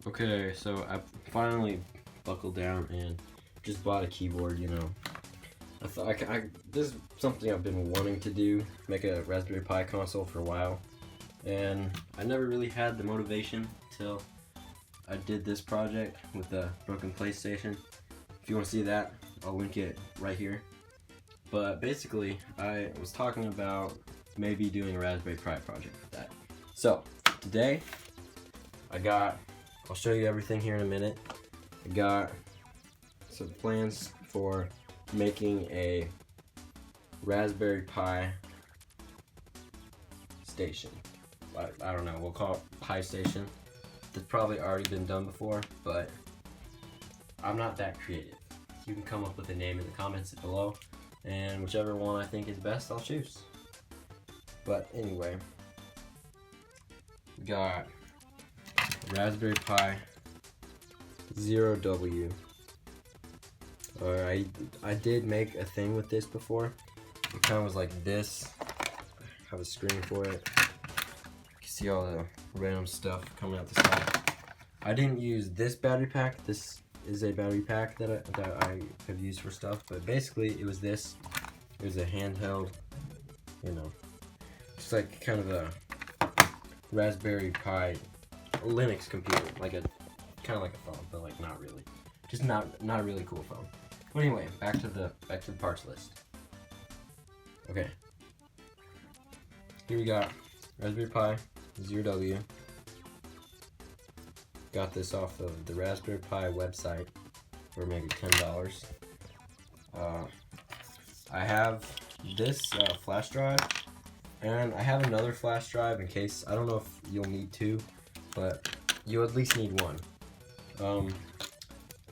Okay, so I finally buckled down and just bought a keyboard, you know. I thought this is something I've been wanting to do, make a Raspberry Pi console for a while. And I never really had the motivation till I did this project with the broken PlayStation. If you want to see that, I'll link it right here. But basically, I was talking about maybe doing a Raspberry Pi project with that. So, today, I'll show you everything here in a minute. I got some plans for making a Raspberry Pi station. I don't know, we'll call it PiStation. It's probably already been done before, but I'm not that creative. You can come up with a name in the comments below, and whichever one I think is best, I'll choose. But anyway, we got Raspberry Pi 0W. Alright, I did make a thing with this before. It kind of was like this. I have a screen for it. You can see all the random stuff coming out the side. I didn't use this battery pack. This is a battery pack that I have used for stuff, but basically it was this. It was a handheld, you know, it's like kind of a Raspberry Pi Linux computer, like a kind of like a phone, but like not really, just not a really cool phone. But anyway, back to the parts list. Okay, here we got Raspberry Pi 0W. Got this off of the Raspberry Pi website for maybe $10. I have this flash drive, and I have another flash drive in case, I don't know if you'll need two, but you at least need one.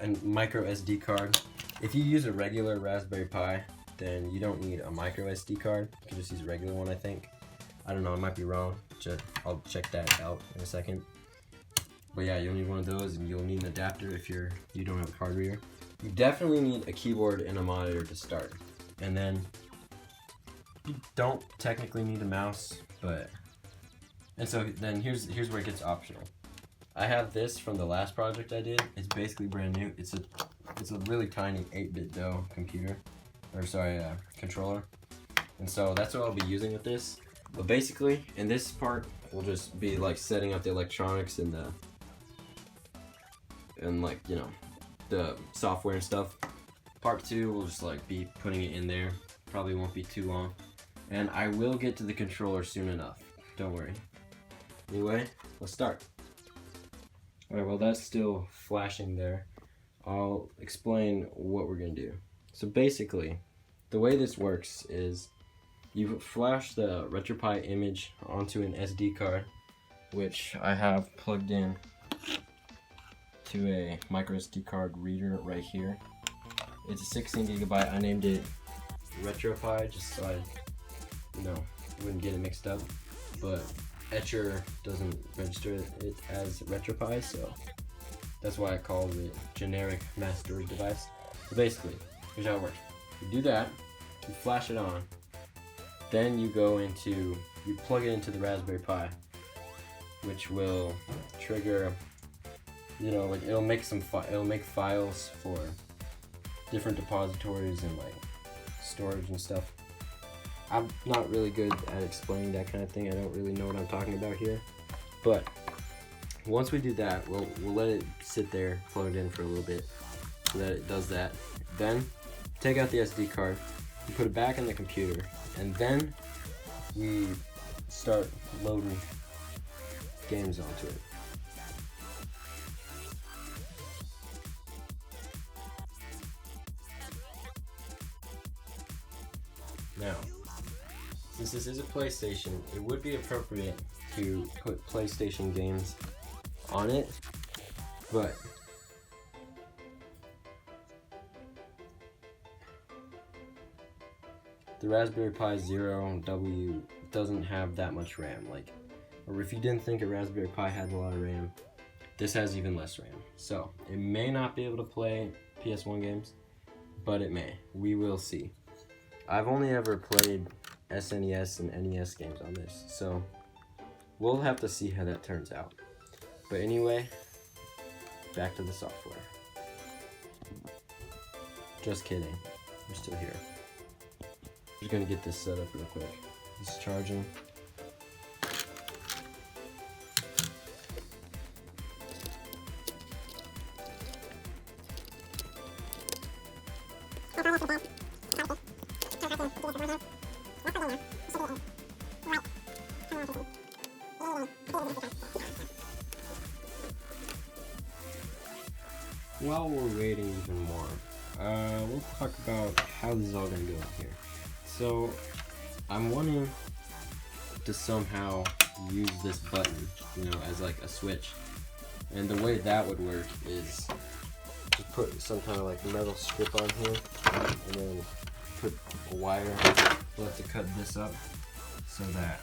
And micro SD card. If you use a regular Raspberry Pi, then you don't need a micro SD card. You can just use a regular one, I think. I don't know, I might be wrong. I'll check that out in a second. But yeah, you'll need one of those, and you'll need an adapter if you don't have a card reader. You definitely need a keyboard and a monitor to start. And then you don't technically need a mouse, and so then here's where it gets optional. I have this from the last project I did. It's basically brand new. It's a really tiny 8-bit DOE computer, or sorry, controller. And so that's what I'll be using with this. But basically, in this part, we'll just be like setting up the electronics and like, you know, the software and stuff. Part 2, we'll just like be putting it in there. Probably won't be too long. And I will get to the controller soon enough. Don't worry. Anyway, let's start. Alright, well that's still flashing there. I'll explain what we're gonna do. So basically, the way this works is you flash the RetroPie image onto an SD card, which I have plugged in to a micro SD card reader right here. It's a 16 gigabyte. I named it RetroPie just so I, wouldn't get it mixed up. But Etcher doesn't register it as RetroPie, so that's why I called it generic mass storage device. So basically, here's how it works. You do that, you flash it on, then you plug it into the Raspberry Pi, which will trigger, like it'll make files for different depositories and like storage and stuff. I'm not really good at explaining that kind of thing. I don't really know what I'm talking about here. But once we do that, we'll let it sit there, plugged in for a little bit, so that it does that. Then take out the SD card, you put it back in the computer, and then we start loading games onto it. Now, since this is a PlayStation, it would be appropriate to put PlayStation games on it, but the Raspberry Pi 0W doesn't have that much RAM. Or if you didn't think a Raspberry Pi had a lot of RAM, this has even less RAM. So it may not be able to play PS1 games, but it may. We will see. I've only ever played SNES and NES games on this, so we'll have to see how that turns out. But anyway, back to the software. Just kidding. We're still here. Just gonna get this set up real quick. It's charging. While we're waiting even more, we'll talk about how this is all gonna go here. So, I'm wanting to somehow use this button, you know, as like a switch. And the way that would work is just put some kind of like metal strip on here, and then put a wire. We'll have to cut this up so that,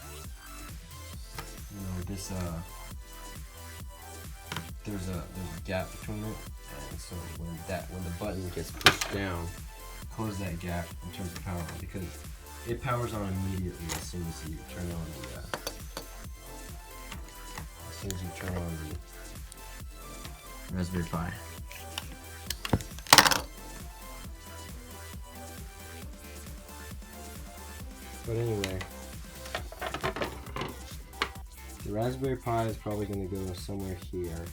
you know, this there's a gap between it, and so when the button gets pushed down, close that gap in terms of power on, because it powers on immediately as soon as you turn on the Raspberry Pi. But anyway, the Raspberry Pi is probably going to go somewhere here.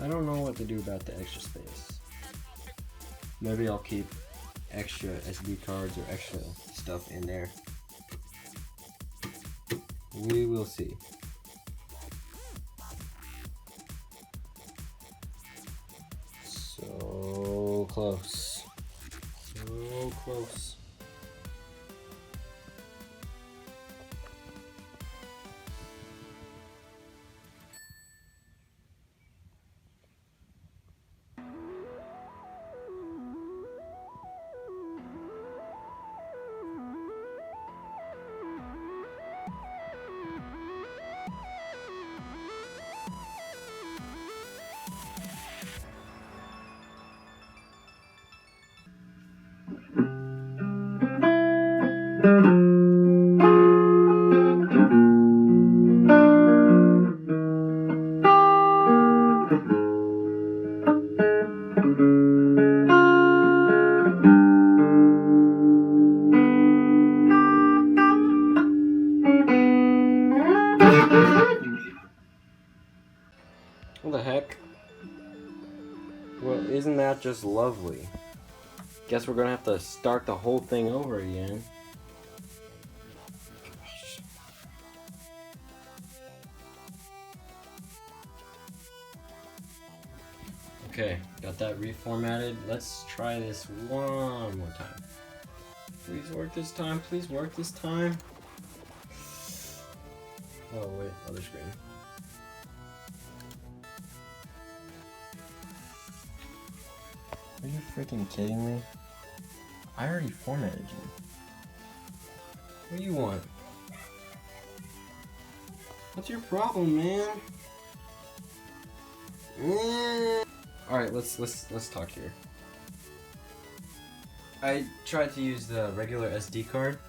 I don't know what to do about the extra space. Maybe I'll keep extra SD cards or extra stuff in there. We will see. So close. So close. What the heck? Well, isn't that just lovely? Guess we're gonna have to start the whole thing over again. Gosh. Okay, got that reformatted. Let's try this one more time. Please work this time, please work this time. Oh wait, other screen. Are you freaking kidding me? I already formatted you. What do you want? What's your problem, man? Alright, let's talk here. I tried to use the regular SD card.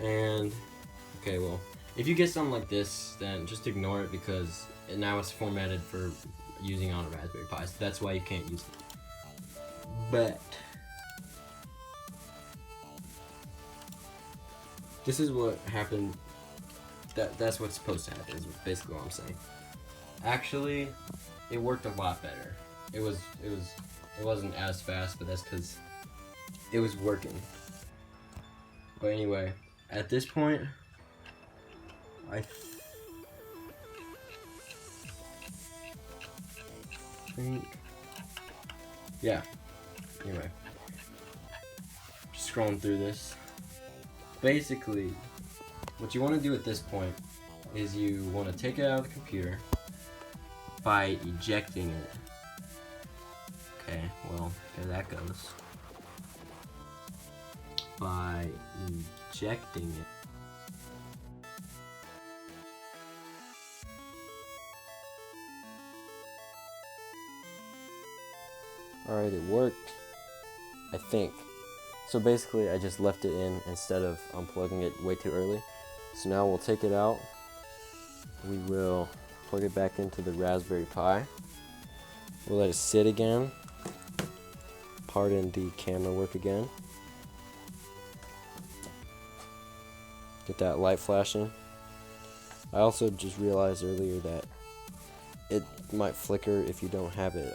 And okay, well, if you get something like this, then just ignore it because now it's formatted for using on a Raspberry Pi, so that's why you can't use it. But this is what happened. That's what's supposed to happen, is basically what I'm saying. Actually, it worked a lot better. It wasn't as fast, but that's because it was working. But anyway, at this point, I think, yeah. Anyway, just scrolling through this. Basically, what you want to do at this point is you want to take it out of the computer by ejecting it. Okay, well, there that goes. By ejecting it. Alright, it worked, I think. So basically I just left it in instead of unplugging it way too early. So now we'll take it out. We will plug it back into the Raspberry Pi. We'll let it sit again. Pardon the camera work again. Get that light flashing. I also just realized earlier that it might flicker if you don't have it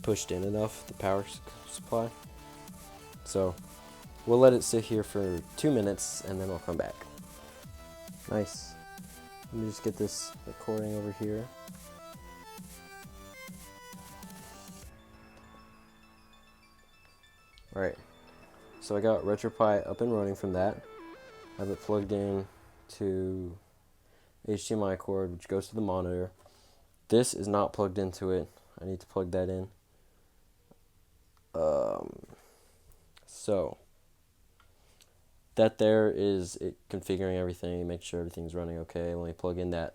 pushed in enough, the power supply. So we'll let it sit here for 2 minutes and then I'll come back. Nice. Let me just get this recording over here. Alright, so I got RetroPie up and running from that. I have it plugged in to HDMI cord, which goes to the monitor. This is not plugged into it. I need to plug that in. So that there is it configuring everything, make sure everything's running okay. Let me plug in that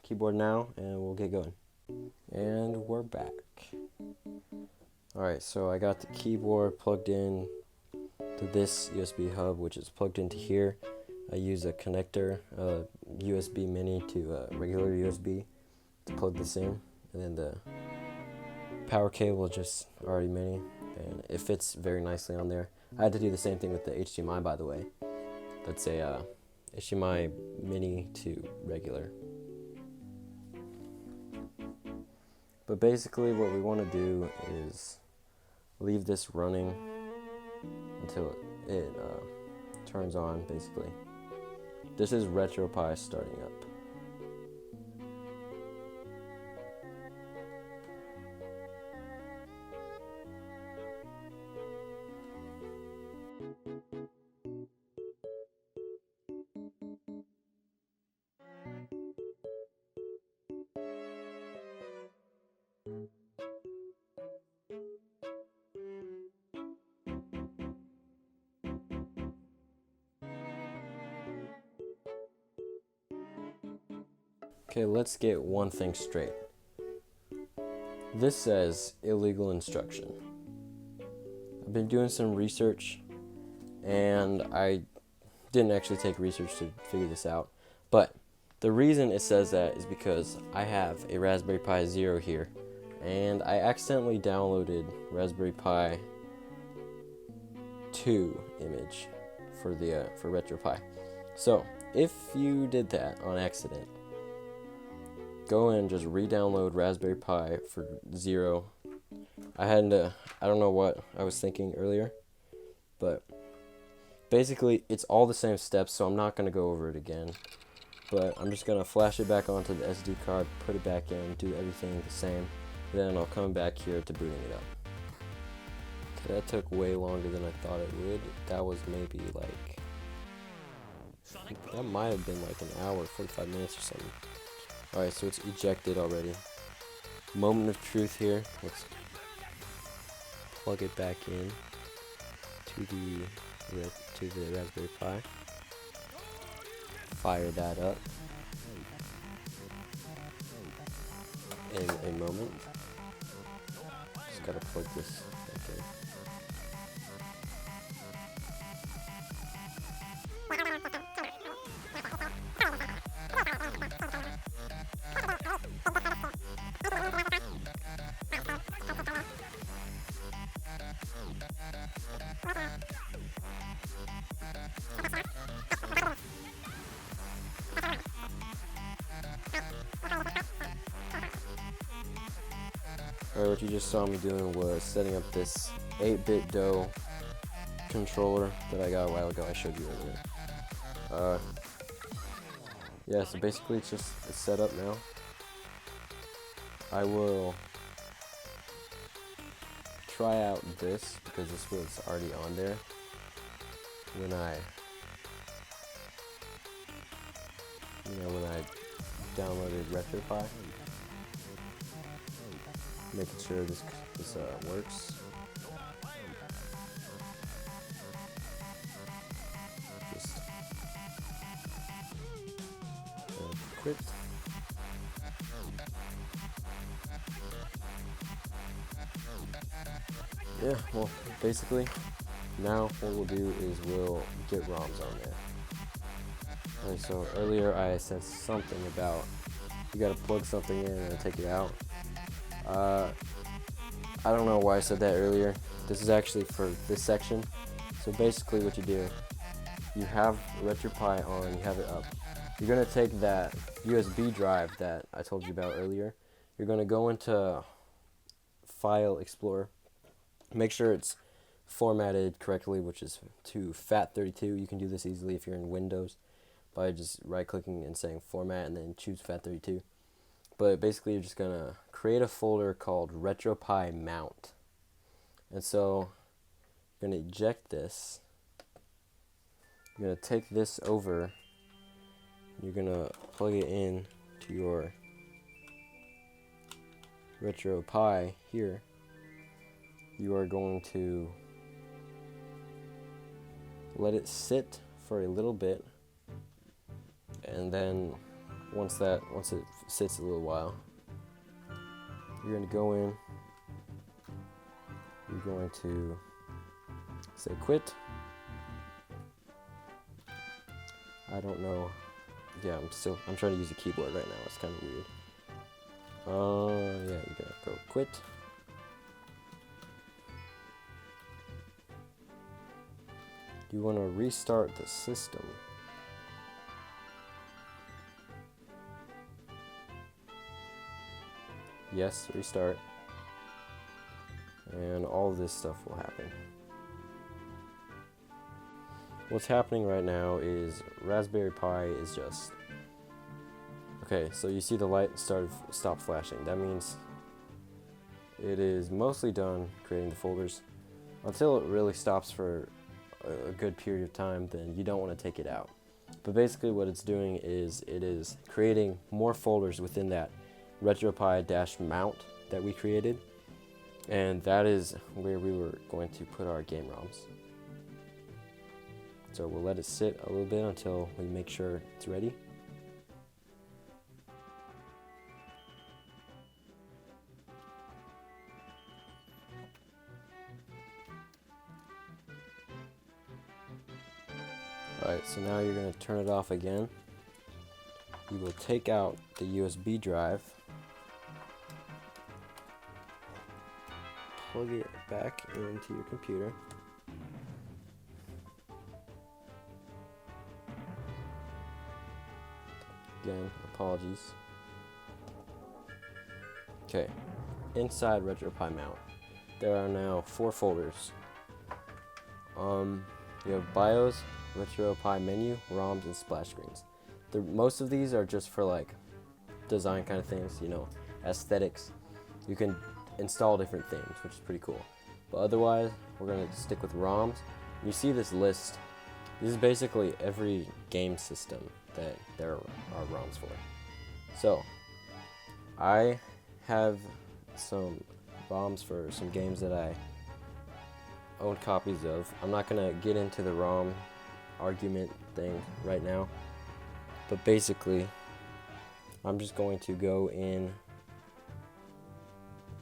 keyboard now and we'll get going. And we're back. Alright, so I got the keyboard plugged in to this USB hub, which is plugged into here. I use a connector, USB mini to regular USB to plug this in, and then the power cable is just already mini, and it fits very nicely on there. I had to do the same thing with the HDMI, by the way. That's a HDMI mini to regular. But basically what we want to do is leave this running until it turns on, basically. This is RetroPie starting up. Okay, let's get one thing straight. This says illegal instruction. I've been doing some research, and I didn't actually take research to figure this out, but the reason it says that is because I have a Raspberry Pi Zero here, and I accidentally downloaded Raspberry Pi 2 image for RetroPie. So if you did that on accident, go and just re-download Raspberry Pi for Zero. I don't know what I was thinking earlier, but basically it's all the same steps, so I'm not going to go over it again. But I'm just going to flash it back onto the SD card, put it back in, do everything the same, then I'll come back here to booting it up. Okay, that took way longer than I thought it would. That was maybe like, that might have been like an hour, 45 minutes or something. Alright, so it's ejected already. Moment of truth here. Let's plug it back in to the Raspberry Pi. Fire that up in a moment. Just gotta plug this back in. Alright, what you just saw me doing was setting up this 8-bit DOE controller that I got a while ago. I showed you earlier. Yeah, so basically it's set up now. I will try out this because this was already on there when I downloaded RetroPie. Making sure this works. Just quit. Yeah, well, basically, now what we'll do is we'll get ROMs on there. Alright, so earlier I said something about you gotta plug something in and take it out. I don't know why I said that earlier. This is actually for this section. So basically what you do, you have RetroPie on, you have it up. You're gonna take that USB drive that I told you about earlier. You're gonna go into File Explorer. Make sure it's formatted correctly, which is to FAT32. You can do this easily if you're in Windows by just right-clicking and saying Format and then choose FAT32. But basically, you're just gonna create a folder called RetroPie Mount, and so you're gonna eject this. You're gonna take this over. You're gonna plug it in to your RetroPie here. You are going to let it sit for a little bit, and then once it sits a little while, you're going to go in, you're going to say quit. I don't know, yeah, I'm trying to use the keyboard right now, it's kind of weird. Yeah, you're going to go quit. You want to restart the system. Yes, restart. And all of this stuff will happen. What's happening right now is Raspberry Pi is just... Okay, so you see the light stop flashing. That means it is mostly done creating the folders. Until it really stops for a good period of time, then you don't want to take it out. But basically what it's doing is it is creating more folders within that RetroPie-mount that we created, and that is where we were going to put our game ROMs. So we'll let it sit a little bit until we make sure it's ready. Alright, so now you're going to turn it off again. You will take out the USB drive, plug it back into your computer. Again, apologies. Okay, inside RetroPie Mount, there are now 4 folders. You have BIOS, RetroPie menu, ROMs, and splash screens. Most of these are just for like design kind of things, you know, aesthetics. You can install different things, which is pretty cool. But otherwise, we're gonna stick with ROMs. You see this list. This is basically every game system that there are ROMs for. So, I have some ROMs for some games that I own copies of. I'm not gonna get into the ROM argument thing right now, but basically I'm just going to go in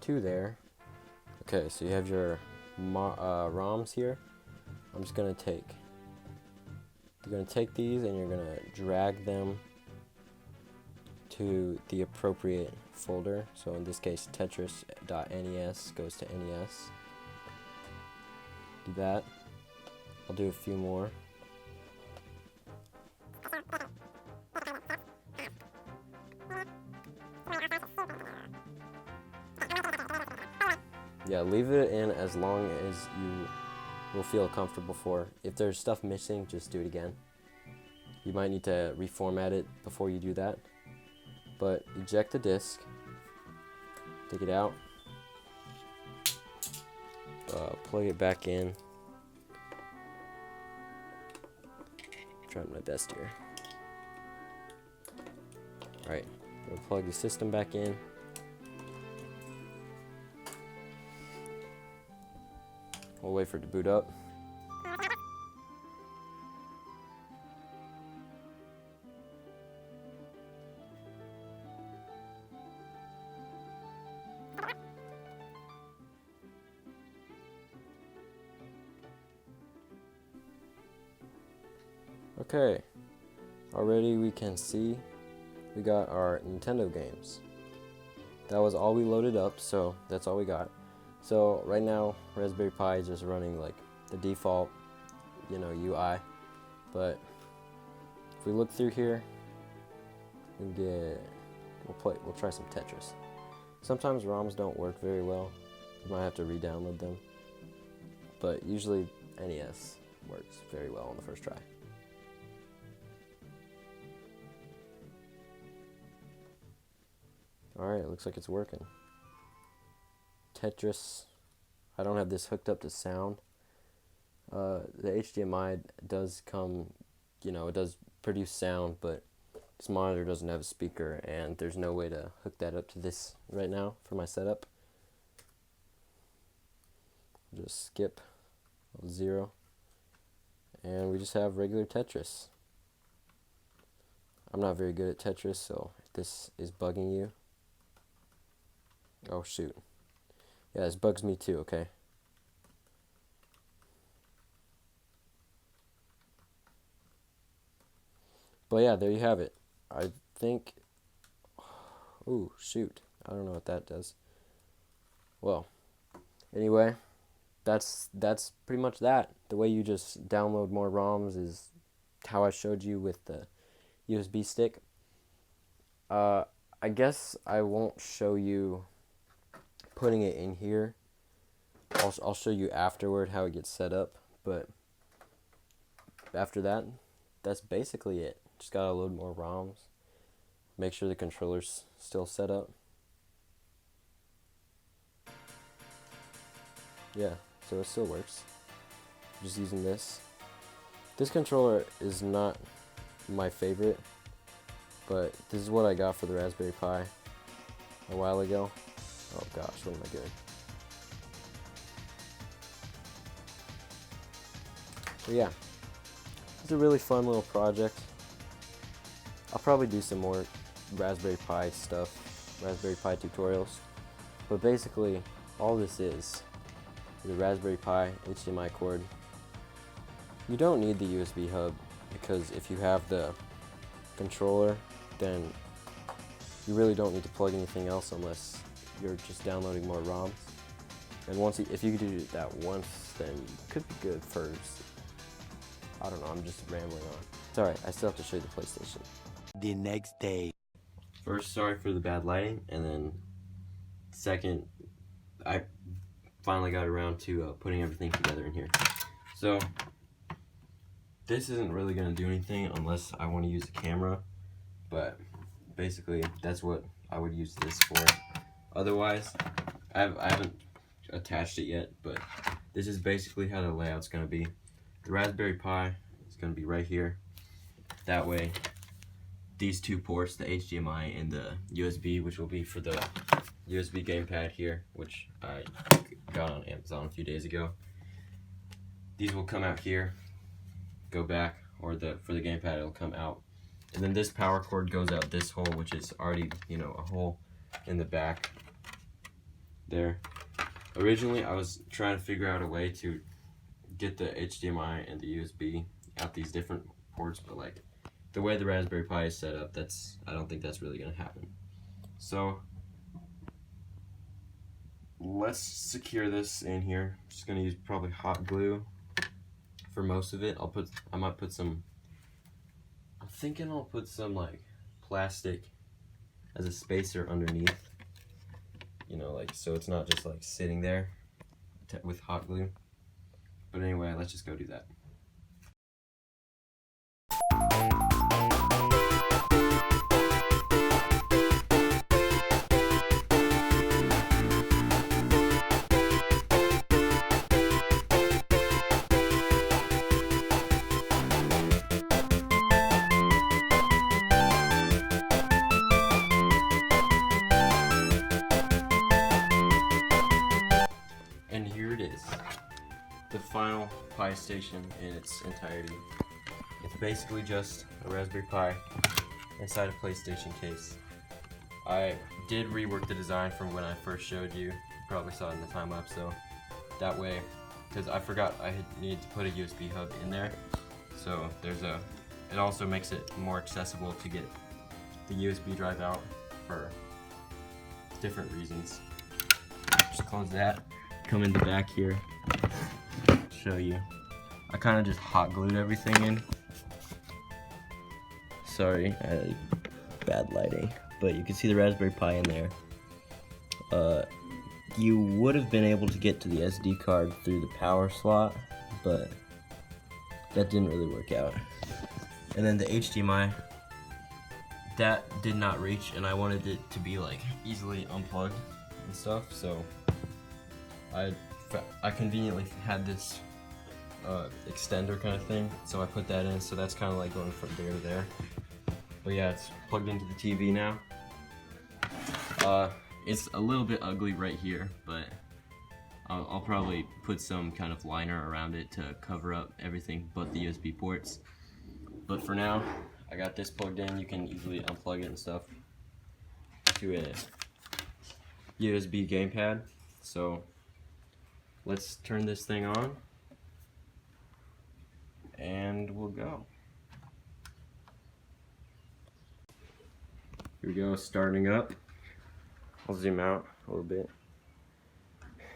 to there. Okay, so you have your ROMs here. I'm just gonna you're gonna take these and you're gonna drag them to the appropriate folder. So in this case, Tetris.nes goes to NES. Do that. I'll do a few more. Yeah, leave it in as long as you will feel comfortable for. If there's stuff missing, just do it again. You might need to reformat it before you do that. But eject the disk, take it out, plug it back in. Trying my best here. Alright, we'll plug the system back in. We'll wait for it to boot up. Okay, already we can see we got our Nintendo games. That was all we loaded up, so that's all we got. So right now, Raspberry Pi is just running like the default, UI. But if we look through here, we'll try some Tetris. Sometimes ROMs don't work very well. You might have to re-download them. But usually NES works very well on the first try. Alright, looks like it's working. Tetris. I don't have this hooked up to sound. The HDMI does come, it does produce sound, but this monitor doesn't have a speaker, and there's no way to hook that up to this right now for my setup. Just skip 0, and we just have regular Tetris. I'm not very good at Tetris, so if this is bugging you, oh shoot, yeah, this bugs me too, okay? But yeah, there you have it. I think, ooh, shoot, I don't know what that does. Well, anyway, that's pretty much that. The way you just download more ROMs is how I showed you with the USB stick. I guess I won't show you putting it in here. I'll show you afterward how it gets set up, but after that, that's basically it. Just gotta load more ROMs, make sure the controller's still set up. Yeah, so it still works. Just using this. This controller is not my favorite, but this is what I got for the Raspberry Pi a while ago. Oh gosh, what am I doing? But yeah, it's a really fun little project. I'll probably do some more Raspberry Pi stuff, Raspberry Pi tutorials. But basically, all this is the Raspberry Pi HDMI cord. You don't need the USB hub, because if you have the controller, then you really don't need to plug anything else unless you're just downloading more ROMs. And if you do that once, then you could be good for, I don't know, I'm just rambling on. It's alright, I still have to show you the PlayStation. The next day. First, sorry for the bad lighting, and then second, I finally got around to putting everything together in here. So, this isn't really going to do anything unless I want to use a camera, but basically that's what I would use this for. Otherwise, I haven't attached it yet, but this is basically how the layout's going to be. The Raspberry Pi is going to be right here. That way, these two ports, the HDMI and the USB, which will be for the USB gamepad here, which I got on Amazon a few days ago. These will come out here, go back, or for the gamepad it'll come out. And then this power cord goes out this hole, which is already, a hole in the back there. Originally, I was trying to figure out a way to get the HDMI and the USB out these different ports, but like the way the Raspberry Pi is set up, I don't think that's really gonna happen. So let's secure this in here. I'm just gonna use probably hot glue for most of it. I might put some, I'm thinking I'll put some like plastic as a spacer underneath, like so it's not just like sitting there with hot glue. But anyway, let's just go do that. And here it is, the final PiStation in its entirety. It's basically just a Raspberry Pi inside a PlayStation case. I did rework the design from when I first showed you. You probably saw it in the time lapse, so that way, because I forgot I needed to put a USB hub in there. So it also makes it more accessible to get the USB drive out for different reasons. Just close that, come in the back here, show you. I kind of just hot glued everything in. Sorry, bad lighting, but you can see the Raspberry Pi in there. You would have been able to get to the SD card through the power slot, but that didn't really work out. And then the HDMI, that did not reach, and I wanted it to be like easily unplugged and stuff, so I conveniently had this extender kind of thing, so I put that in, so that's kind of like going from there to there. But yeah, it's plugged into the TV now. It's a little bit ugly right here, but I'll probably put some kind of liner around it to cover up everything but the USB ports. But for now, I got this plugged in. You can easily unplug it and stuff to a USB gamepad. So let's turn this thing on and we'll go. Here we go, starting up. I'll zoom out a little bit.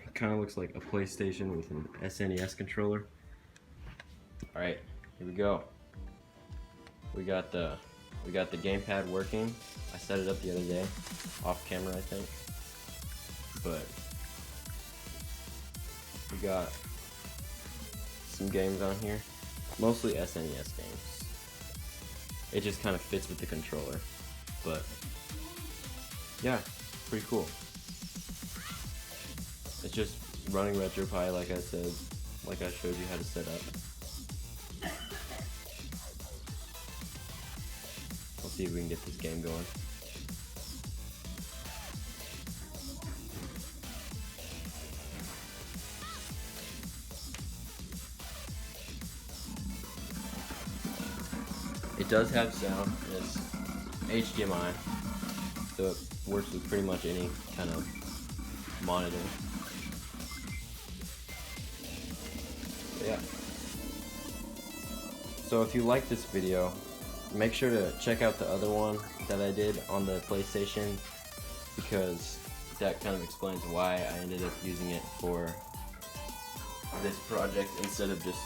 It kind of looks like a PlayStation with an SNES controller. Alright, here we go. We got the gamepad working. I set it up the other day, off camera I think. But we got some games on here, mostly SNES games. It just kind of fits with the controller, but yeah, pretty cool. It's just running RetroPie like I said, like I showed you how to set up. Let's see if we can get this game going. It does have sound, it's HDMI, so it works with pretty much any kind of monitor. But yeah. So if you like this video, make sure to check out the other one that I did on the PlayStation, because that kind of explains why I ended up using it for this project instead of just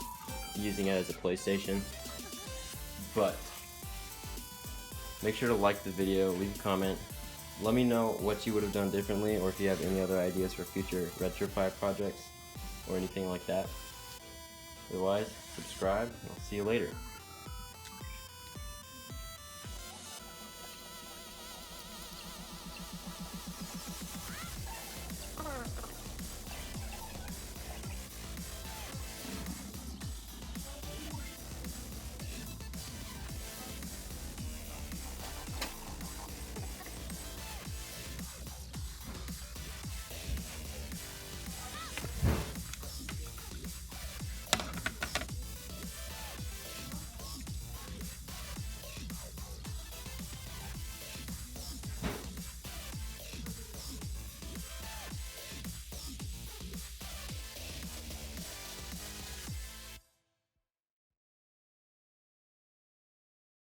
using it as a PlayStation. But make sure to like the video, leave a comment, let me know what you would have done differently, or if you have any other ideas for future RetroPie projects or anything like that. Otherwise, subscribe, and I'll see you later.